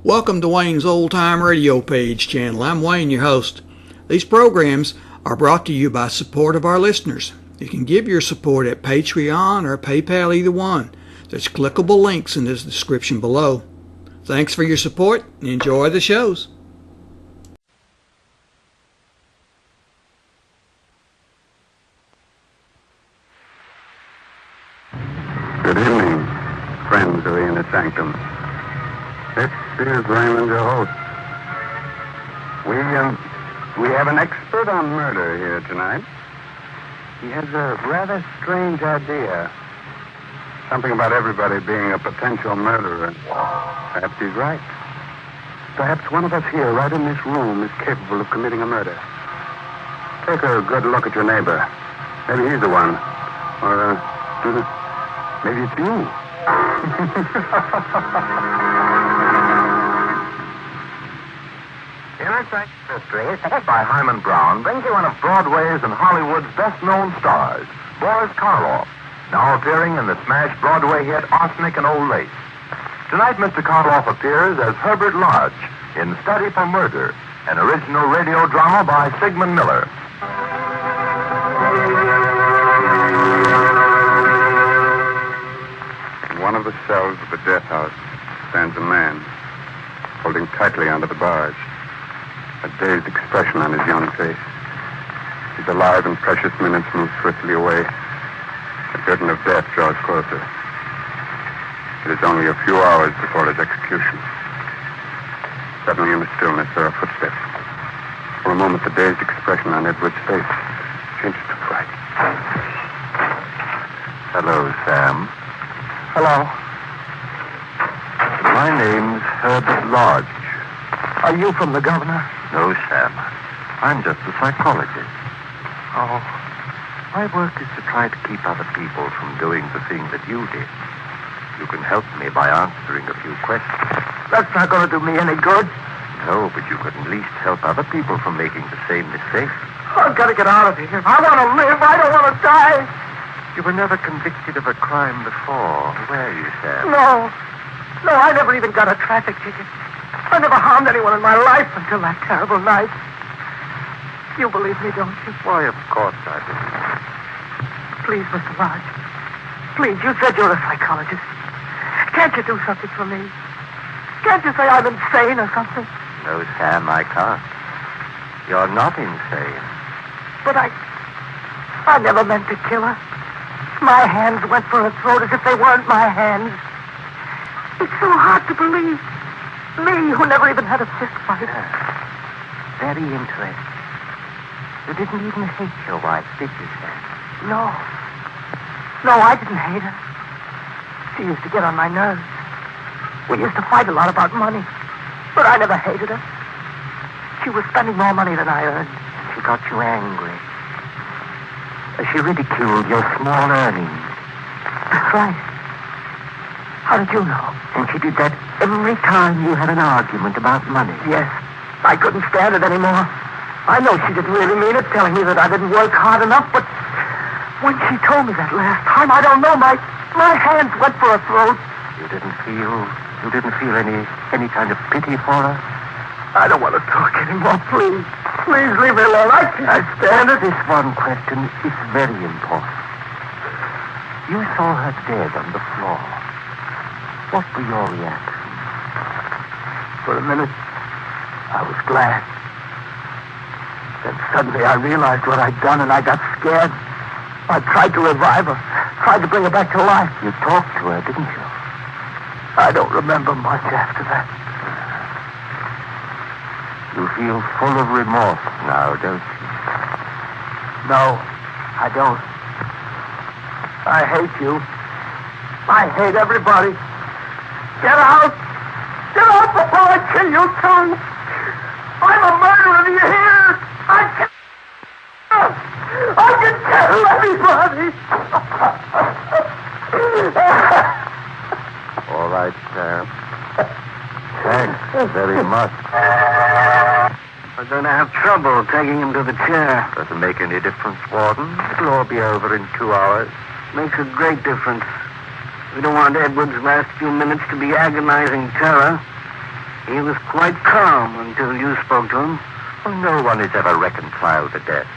Welcome to Wayne's Old Time Radio Page channel. I'm Wayne, your host. These programs are brought to you by support of our listeners. You can give your support at Patreon or PayPal, either one. There's clickable links in the description below. Thanks for your support and enjoy the shows. Good evening, friends of the Inner Sanctum. This is Raymond, your host. We have an expert on murder here tonight. He has a rather strange idea. Something about everybody being a potential murderer. Perhaps he's right. Perhaps one of us here, right in this room, is capable of committing a murder. Take a good look at your neighbor. Maybe he's the one. Or, maybe it's you. Inner Sanctum Mystery, headed by Hyman Brown, brings you one of Broadway's and Hollywood's best-known stars, Boris Karloff, now appearing in the smash Broadway hit Arsenic and Old Lace. Tonight, Mr. Karloff appears as Herbert March in Study for Murder, an original radio drama by Sigmund Miller. In one of the cells of the death house stands a man, holding tightly onto the bars, a dazed expression on his young face. His alive and precious minutes move swiftly away. The curtain of death draws closer. It is only a few hours before his execution. Suddenly in the stillness there are footsteps. For a moment the dazed expression on Edward's face changes to fright. Hello, Sam. Hello. My name's Herbert March. Are you from the governor? No, Sam. I'm just a psychologist. Oh. My work is to try to keep other people from doing the thing that you did. You can help me by answering a few questions. That's not going to do me any good. No, but you could at least help other people from making the same mistake. I've got to get out of here. I want to live. I don't want to die. You were never convicted of a crime before, were you, Sam? No. No, I never even got a traffic ticket. I never harmed anyone in my life until that terrible night. You believe me, don't you? Why, of course I do. Please, Mr. March. Please, you said you're a psychologist. Can't you do something for me? Can't you say I'm insane or something? No, Sam, I can't. You're not insane. But I never meant to kill her. My hands went for her throat as if they weren't my hands. It's so hard to believe. Me, who never even had a fist fight. Very interesting. You didn't even hate your wife, did you, Sam? No. No, I didn't hate her. She used to get on my nerves. We used to fight a lot about money. But I never hated her. She was spending more money than I earned. She got you angry. She ridiculed your small earnings. That's right. How did you know? And she did that every time you had an argument about money. Yes. I couldn't stand it anymore. I know she didn't really mean it, telling me that I didn't work hard enough, but when she told me that last time, I don't know, my hands went for her throat. You didn't feel any kind of pity for her? I don't want to talk anymore, please. Please leave me alone. I can't stand it. This one question is very important. You saw her dead on the floor. What were your reactions? For a minute, I was glad. Then suddenly I realized what I'd done and I got scared. I tried to revive her, tried to bring her back to life. You talked to her, didn't you? I don't remember much after that. You feel full of remorse now, don't you? No, I don't. I hate you. I hate everybody. Get out! Get out before I kill you too! I'm a murderer, do you hear? I can kill anybody! All right, Sam. Thanks very much. We're going to have trouble taking him to the chair. Doesn't make any difference, Warden. It'll all be over in 2 hours. Makes a great difference. We don't want Edward's last few minutes to be agonizing terror. He was quite calm until you spoke to him. Well, no one is ever reconciled to death.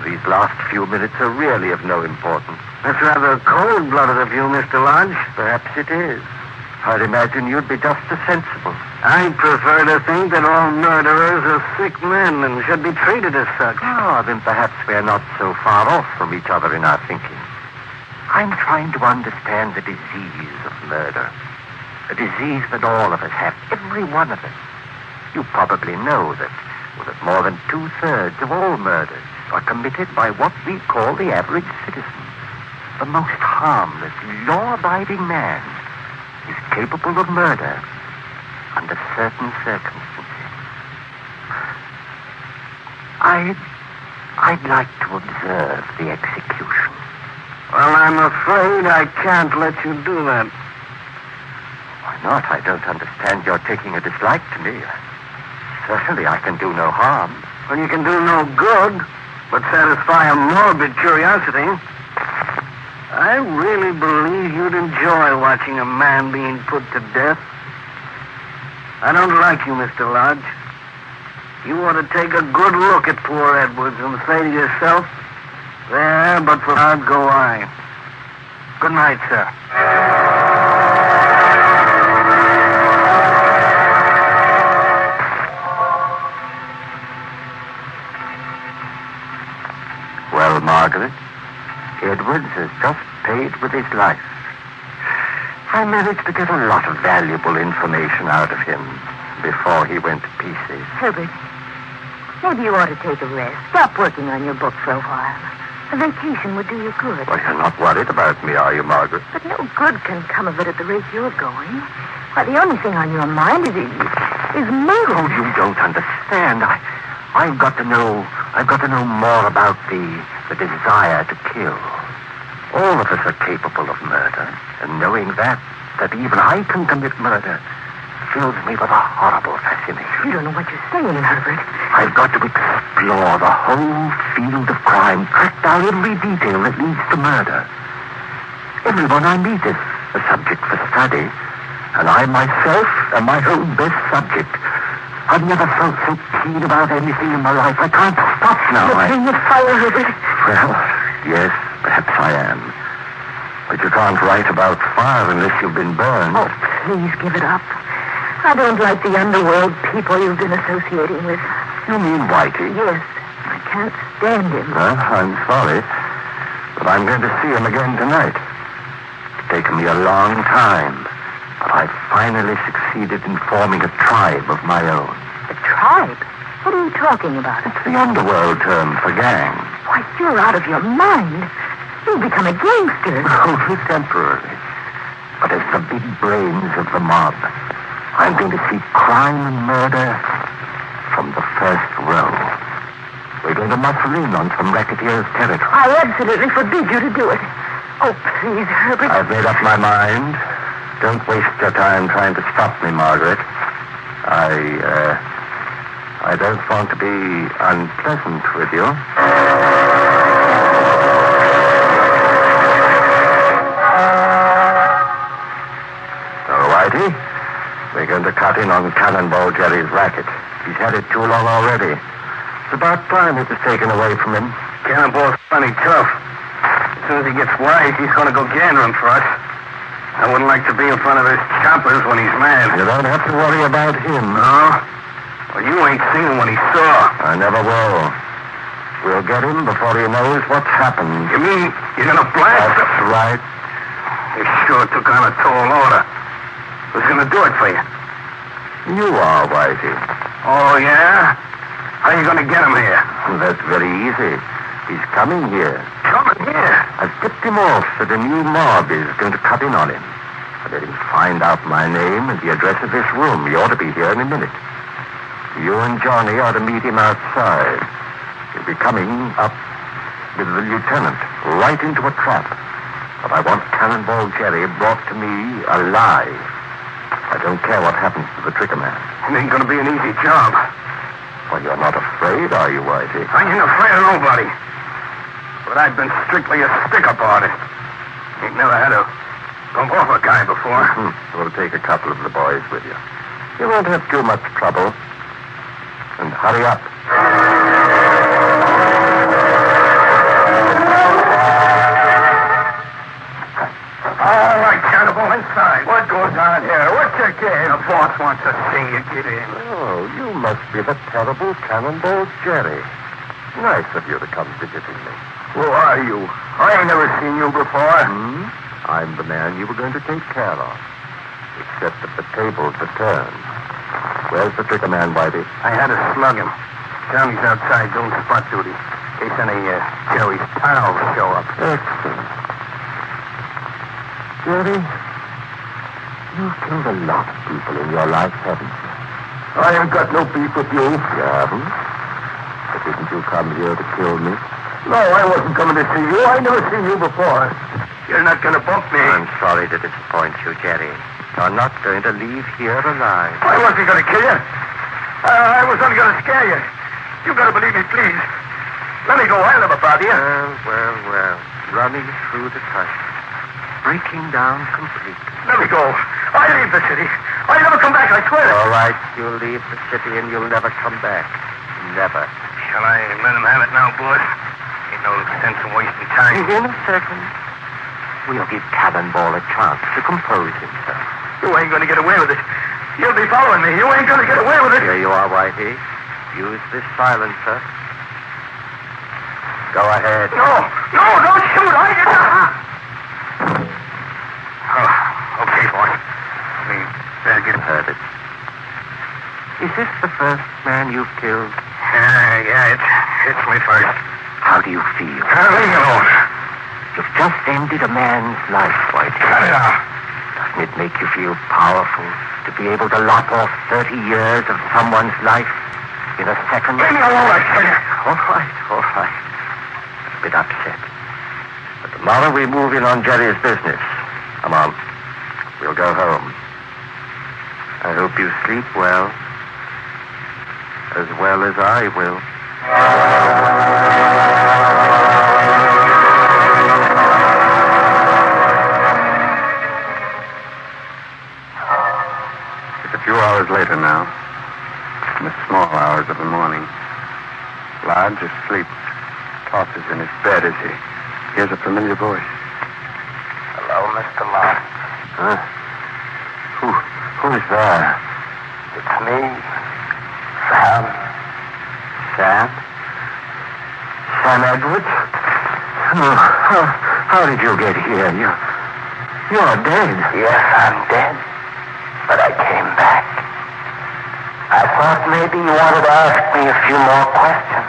These last few minutes are really of no importance. That's rather cold-blooded of you, Mr. Lodge. Perhaps it is. I'd imagine you'd be just as sensible. I prefer to think that all murderers are sick men and should be treated as such. Ah, then perhaps we're not so far off from each other in our thinking. I'm trying to understand the disease of murder. A disease that all of us have, every one of us. You probably know that more than 2/3 of all murders are committed by what we call the average citizen. The most harmless, law-abiding man is capable of murder under certain circumstances. I'd like to observe the execution. Well, I'm afraid I can't let you do that. Why not? I don't understand your taking a dislike to me. Certainly I can do no harm. Well, you can do no good, but satisfy a morbid curiosity. I really believe you'd enjoy watching a man being put to death. I don't like you, Mr. Lodge. You ought to take a good look at poor Edwards and say to yourself, there, but for God go I. Good night, sir. Well, Margaret, Edwards has just paid with his life. I managed to get a lot of valuable information out of him before he went to pieces. Herbert, maybe you ought to take a rest. Stop working on your book for a while. A vacation would do you good. Well, you're not worried about me, are you, Margaret? But no good can come of it at the rate you're going. Why, the only thing on your mind is murder. Oh, you don't understand. I've got to know more about the desire to kill. All of us are capable of murder, and knowing that even I can commit murder fills me with a horrible fascination. You don't know what you're saying, Herbert. I've got to explore the whole field of crime, track down every detail that leads to murder. Everyone I meet is a subject for study, and I myself am my own best subject. I've never felt so keen about anything in my life. I can't stop now. You're playing with fire, Herbert. Well, yes, perhaps I am. But you can't write about fire unless you've been burned. Oh, please give it up. I don't like the underworld people you've been associating with. You mean Whitey? Yes. I can't stand him. Well, I'm sorry, but I'm going to see him again tonight. It's taken me a long time, but I've finally succeeded in forming a tribe of my own. A tribe? What are you talking about? It's the underworld term for gang. Why, you're out of your mind. You've become a gangster. Only temporarily. But as the big brains of the mob, I'm going to see crime and murder from the first row. We're going to muscle in on some racketeers' territory. I absolutely forbid you to do it. Oh, please, Herbert. I've made up my mind. Don't waste your time trying to stop me, Margaret. I don't want to be unpleasant with you. So, Whitey, we're going to cut in on Cannibal Jerry's racket. He's had it too long already. It's about time it was taken away from him. Cannibal's plenty tough. As soon as he gets wise, he's going to go gandering for us. I wouldn't like to be in front of his choppers when he's mad. You don't have to worry about him. No? Well, you ain't seen what he saw. I never will. We'll get him before he knows what's happened. You mean you're going to blast him? That's right. You sure took on a tall order. Who's going to do it for you? You are, Whitey. Oh, yeah? How are you going to get him here? That's very easy. He's coming here. Coming here? I've tipped him off that a new mob is going to cut in on him. I let him find out my name and the address of this room. He ought to be here in a minute. You and Johnny are to meet him outside. He'll be coming up with the lieutenant, right into a trap. But I want Cannonball Jerry brought to me alive. I don't care what happens to the trigger man. It ain't going to be an easy job. Well, you're not afraid, are you, Whitey? I ain't afraid of nobody. But I've been strictly a stick-up artist. Ain't never had to bump off a guy before. We'll take a couple of the boys with you. You won't have too much trouble. And hurry up. All right, Cannibal, inside. What goes on here? What's your game? The boss wants to see you get in. Oh, you must be the terrible Cannonball Jerry. Nice of you to come visiting me. Who are you? I ain't never seen you before. I'm the man you were going to take care of. Except that the tables are turned. Where's the trigger man, Whitey? I had to slug him. Johnny's outside doing spot duty. In case any Jerry's pals show up. Excellent. Jerry, you've killed a lot of people in your life, haven't you? I ain't got no beef with you. You haven't? But didn't you come here to kill me? No, I wasn't coming to see you. I never seen you before. You're not going to bump me. I'm sorry to disappoint you, Jerry. You're not going to leave here alive. I wasn't going to kill you. I was only going to scare you. You got to believe me, please. Let me go. I'll never bother you. Well. Running through the tusk. Breaking down completely. Let me go. I leave the city. I'll never come back, I swear. All right, you'll leave the city and you'll never come back. Never. Shall I let him have it now, boss? Ain't no sense in wasting time. In a second, we'll give Cannonball a chance to compose himself. You ain't going to get away with it. You'll be following me. You ain't going to get away with it. Here you are, Whitey. Use this silencer. Go ahead. No, don't shoot. I didn't. Oh, okay, boss. We better get him. Heard it. Is this the first man you've killed? Yeah, it's my first. How do you feel? Leave me alone. You've just ended a man's life, Whitey. Cut it out. Doesn't it make you feel powerful to be able to lop off 30 years of someone's life in a second? Leave me alone, I tell you. All right. I'm a bit upset. But tomorrow we move in on Jerry's business. Come on. We'll go home. I hope you sleep well. As well as I will. It's a few hours later now. In the small hours of the morning. Lodge asleep. Tosses in his bed as he hears a familiar voice. Hello, Mr. March. Huh? Who's there? It's me, Sam. Sam? Sam Edwards? How did you get here? You're dead. Yes, I'm dead. But I came back. I thought maybe you wanted to ask me a few more questions.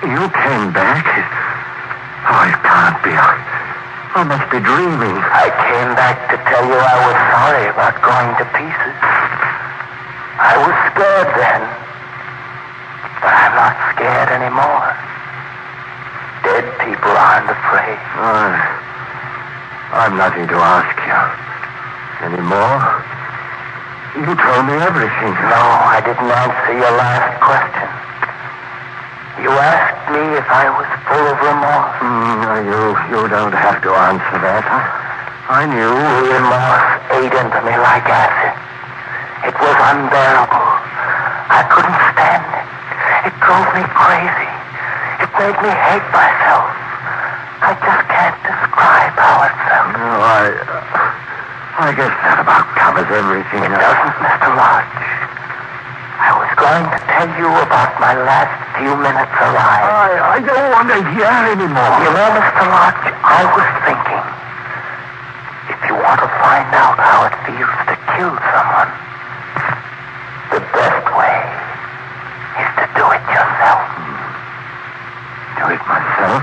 You came back? Oh, it can't be. I must be dreaming. I came back to tell you I was sorry about going to pieces. I was scared then. But I'm not scared anymore. Dead people aren't afraid. I'm nothing to ask you. Anymore? You told me everything. No, I didn't answer your last question. You asked me if I was full of remorse. You don't have to answer that. I knew. Remorse ate into me like acid. It was unbearable. I couldn't stand it. It drove me crazy. It made me hate myself. I just can't describe how it felt. No, I guess that about covers everything. It doesn't, Mr. Lodge. I was going to tell you about my last few minutes alive. I don't want to hear anymore. You know, Mr. Lodge, I was thinking, if you want to find out how it feels to kill someone, the best way is to do it yourself. Do it myself?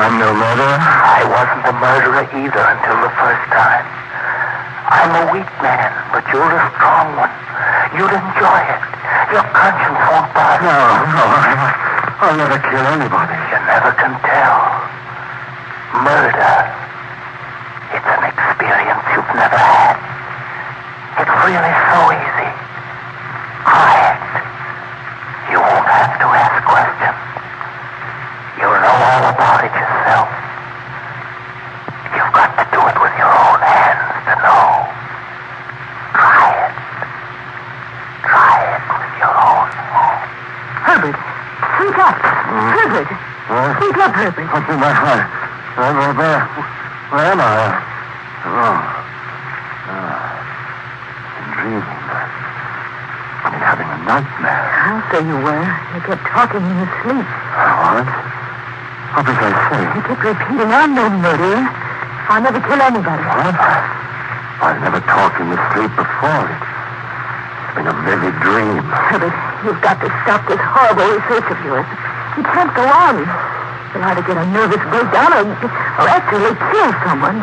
I'm no murderer. I wasn't a murderer either until the first time. I'm a weak man, but you're a strong one. You'd enjoy it. Your conscience won't bother. No, I'll never kill anybody. You never can tell. Murder. It's an experience you've never had. It's really so easy. Quiet. You won't have to ask questions. You'll know all about it yourself. You've got to do it with your own hands to know. Try Speak up, Herbert. What's in my heart? Where am I? I'm dreaming. I'm having a nightmare. I'll say you were. You kept talking in your sleep. What? What did I say? You kept repeating, I'm no murderer. I'll never kill anybody. What? I've never talked in the sleep before. It's been a vivid dream. Herbert, you've got to stop this horrible research of yours. You can't go on. You'll either get a nervous breakdown or actually kill someone.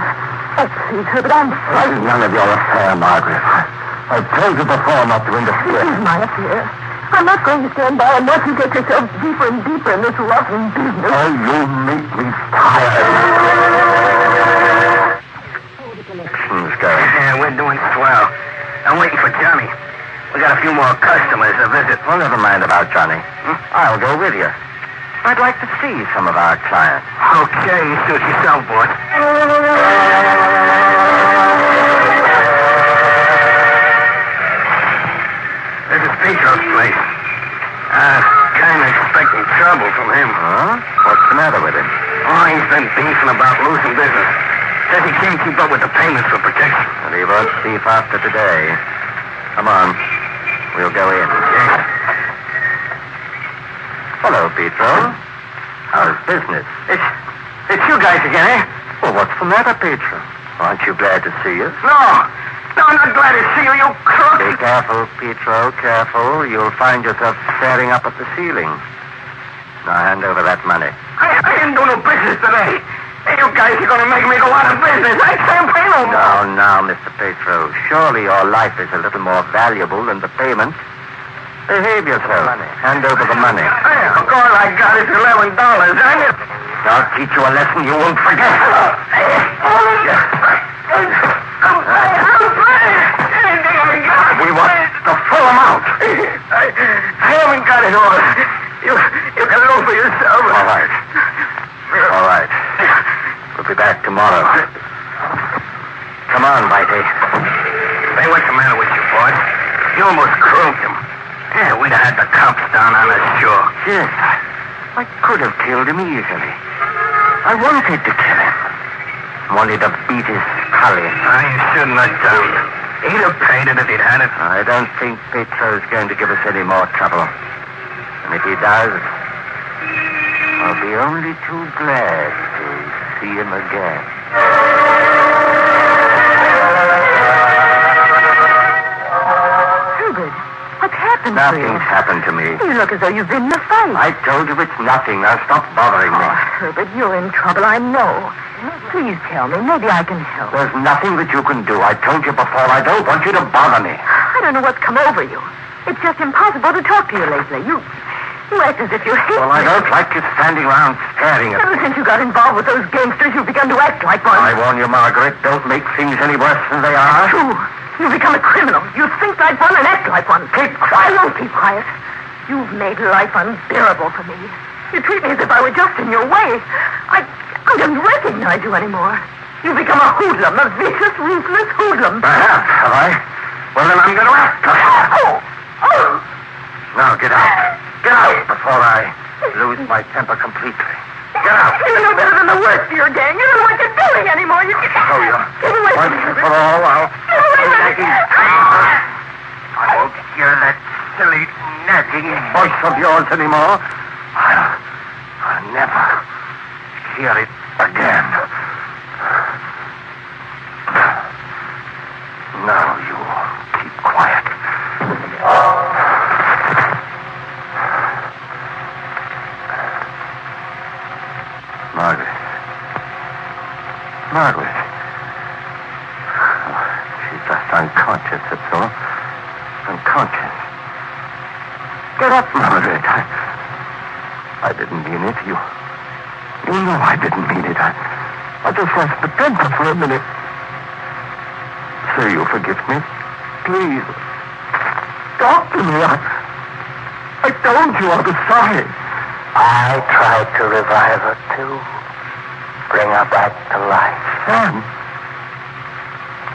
Oh, please, Herbert, I'm This frightened. is none of your affair, Margaret. I've told you before not to This interfere. is my affair. I'm not going to stand by and watch you get yourself deeper and deeper in this rotten business. Oh, you make me tired. Election's going. Yeah, we're doing swell. I'm waiting for Johnny. We got a few more customers to visit. Well, never mind about Johnny. I'll go with you. I'd like to see some of our clients. Okay, you suit yourself, boy. This is Petrov's place. Kind of expecting trouble from him. Huh? What's the matter with him? Oh, he's been beefing about losing business. Says he can't keep up with the payments for protection. And he won't beef after today. Come on. We'll go in. Yes. Hello, Petrov. How's business? It's you guys again, eh? Well, what's the matter, Petrov? Aren't you glad to see us? No, I'm not glad to see you, you crook. Be careful, Petro, careful. You'll find yourself staring up at the ceiling. Now hand over that money. I didn't do no business today. Hey, you guys are going to make me go out of business. I can't pay no more. Now, Mr. Petro, surely your life is a little more valuable than the payment. Behave yourself. Hand over the money. Hey, of course I got it $11. I'll teach you a lesson you won't forget. We want the full amount. I haven't got it all. You can know for yourself. All right. All right. We'll be back tomorrow. Come on, Whitey. Say, what's the matter with you, boy? You almost croaked him. Yeah, we'd have had the cops down on us, sure. Yes, I could have killed him easily. I wanted to kill him. Wanted to beat his collie. I shouldn't have done. He'd have paid it if he'd had it. I don't think Petro's going to give us any more trouble. And if he does, I'll be only too glad to see him again. Herbert, what's happened to you? Nothing's happened to me. You look as though you've been in a fight. I told you it's nothing. Now stop bothering me. Oh, Herbert, you're in trouble, I know. Please tell me. Maybe I can help. There's nothing that you can do. I told you before, I don't want you to bother me. I don't know what's come over you. It's just impossible to talk to you lately. You act as if you hate Well, I me. don't like you standing around staring at Ever me. since you got involved with those gangsters, you've begun to act like one. I warn you, Margaret, don't make things any worse than they are. True. You've become a criminal. You think like one and act like one. Keep quiet. I won't keep quiet. You've made life unbearable for me. You treat me as if I were just in your way. I don't recognize you anymore. You've become a hoodlum, a vicious, ruthless hoodlum. Perhaps, have I? Well, then I'm going to act. Oh! Now, get out. Get out before I lose my temper completely. Get out. You know better than the worst of your gang. You don't know what you're doing anymore. You can... Show you. Get away from Once me. and for all, I'll... Get away from me. I won't hear that silly, nagging voice of yours anymore. I'll never hear it again. Now you keep quiet. Margaret. Oh, she's just unconscious, that's all. Unconscious. Get up, Margaret. I didn't mean it. You know I didn't mean it. I just lost the temper for a minute. Sir, you forgive me? Please. Talk to me. I told you I was sorry. I tried to revive her, too. Bring her back to life. Son?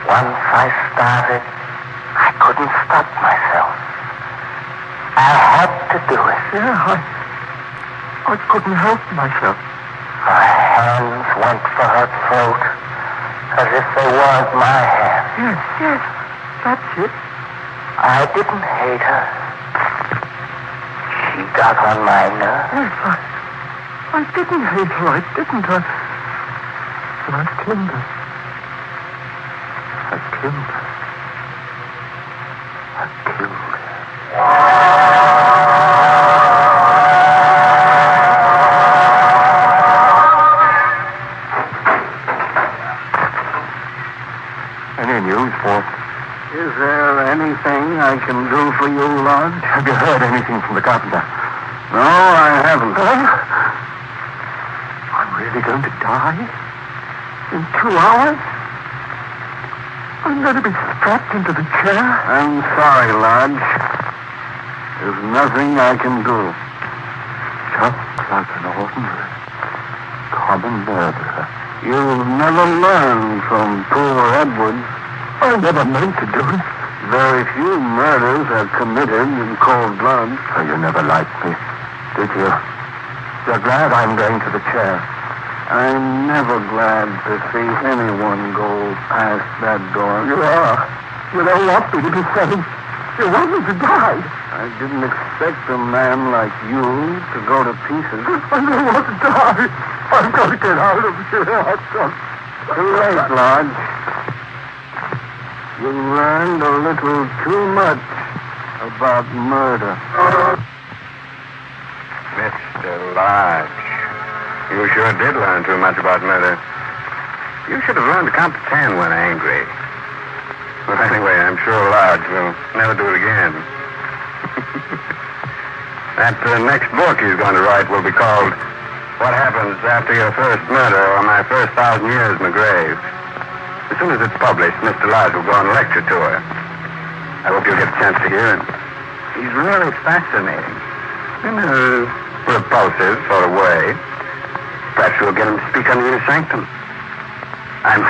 Once I started, I couldn't stop myself. I had to do it. Yeah, I couldn't help myself. hands went for her throat, as if they weren't my hands. Yes, that's it. I didn't hate her. She got on my nerves. Yes, I didn't hate her, I didn't. But I killed her. I killed her. I killed her. Any news, Paul? Is there anything I can do for you, Lodge? Have you heard anything from the carpenter? No, I haven't. I'm really going to die? In 2 hours? I'm going to be strapped into the chair? I'm sorry, Lodge. There's nothing I can do. Just like an ordinary, common murderer. You've never learned from poor Edwards. I never meant to do it. Very few murders are committed in cold blood. So you never liked me, did you? You're glad I'm going to the chair. I'm never glad to see anyone go past that door. You are. You don't want me to be saved. You want me to die. I didn't expect a man like you to go to pieces. I don't want to die. I've got to get out of here. Too late, Lodge. You learned a little too much about murder. Mr. Lodge, you sure did learn too much about murder. You should have learned to count to 10 when angry. Well, anyway, I'm sure Lodge will never do it again. That next book he's going to write will be called What Happens After Your First Murder or My First 1,000 Years in the Grave. As soon as it's published, Mr. Lodge will go on a lecture tour. I hope you'll get a chance to hear him. He's really fascinating. In a repulsive sort of way. Perhaps we'll get him to speak under your sanctum. I'm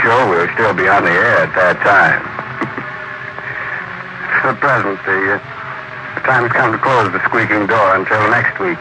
sure we'll still be on the air at that time. For the present, the time has come to close the squeaking door until next week.